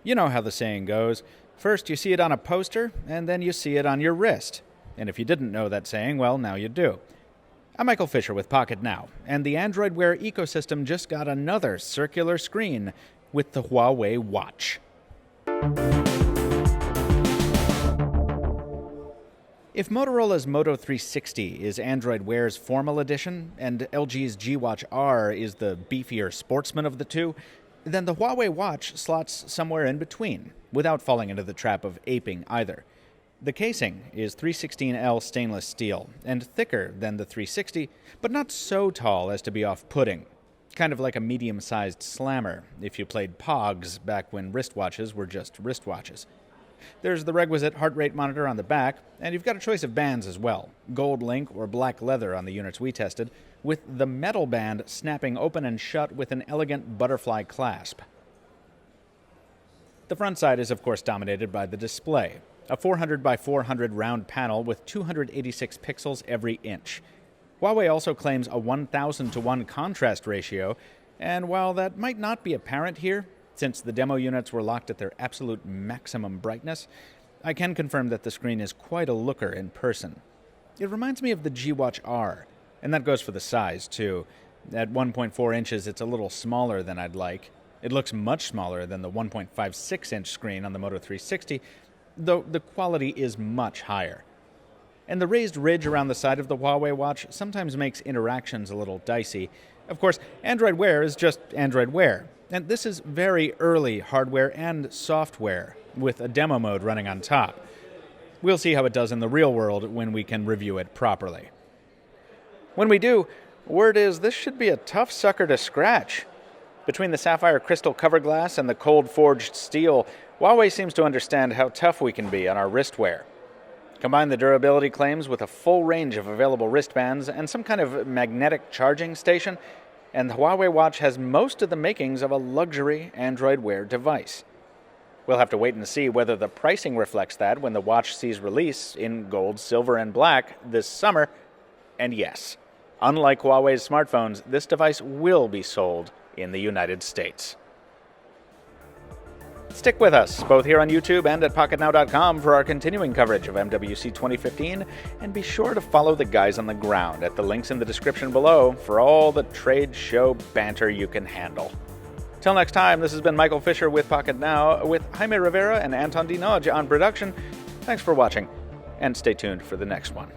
You know how the saying goes. First you see it on a poster, and then you see it on your wrist. And if you didn't know that saying, well, now you do. I'm Michael Fisher with Pocketnow, and the Android Wear ecosystem just got another circular screen with the Huawei Watch. If Motorola's Moto 360 is Android Wear's formal edition, and LG's G Watch R is the beefier sportsman of the two, then the Huawei Watch slots somewhere in between, without falling into the trap of aping either. The casing is 316L stainless steel, and thicker than the 360, but not so tall as to be off-putting. Kind of like a medium-sized slammer, if you played Pogs back when wristwatches were just wristwatches. There's the requisite heart rate monitor on the back, and you've got a choice of bands as well, gold link or black leather on the units we tested, with the metal band snapping open and shut with an elegant butterfly clasp. The front side is of course dominated by the display, a 400 by 400 round panel with 286 pixels every inch. Huawei also claims a 1,000:1 contrast ratio, and while that might not be apparent here, since the demo units were locked at their absolute maximum brightness, I can confirm that the screen is quite a looker in person. It reminds me of the G Watch R, and that goes for the size too. At 1.4 inches, it's a little smaller than I'd like. It looks much smaller than the 1.56-inch screen on the Moto 360, though the quality is much higher. And the raised ridge around the side of the Huawei Watch sometimes makes interactions a little dicey. Of course, Android Wear is just Android Wear, and this is very early hardware and software, with a demo mode running on top. We'll see how it does in the real world when we can review it properly. When we do, word is this should be a tough sucker to scratch. Between the Sapphire crystal cover glass and the cold forged steel, Huawei seems to understand how tough we can be on our wristwear. Combine the durability claims with a full range of available wristbands and some kind of magnetic charging station, and the Huawei Watch has most of the makings of a luxury Android Wear device. We'll have to wait and see whether the pricing reflects that when the watch sees release in gold, silver, and black this summer. And yes, unlike Huawei's smartphones, this device will be sold in the United States. Stick with us, both here on YouTube and at Pocketnow.com for our continuing coverage of MWC 2015, and be sure to follow the guys on the ground at the links in the description below for all the trade show banter you can handle. Till next time, this has been Michael Fisher with Pocketnow, with Jaime Rivera and Anton Dinoj on production. Thanks for watching, and stay tuned for the next one.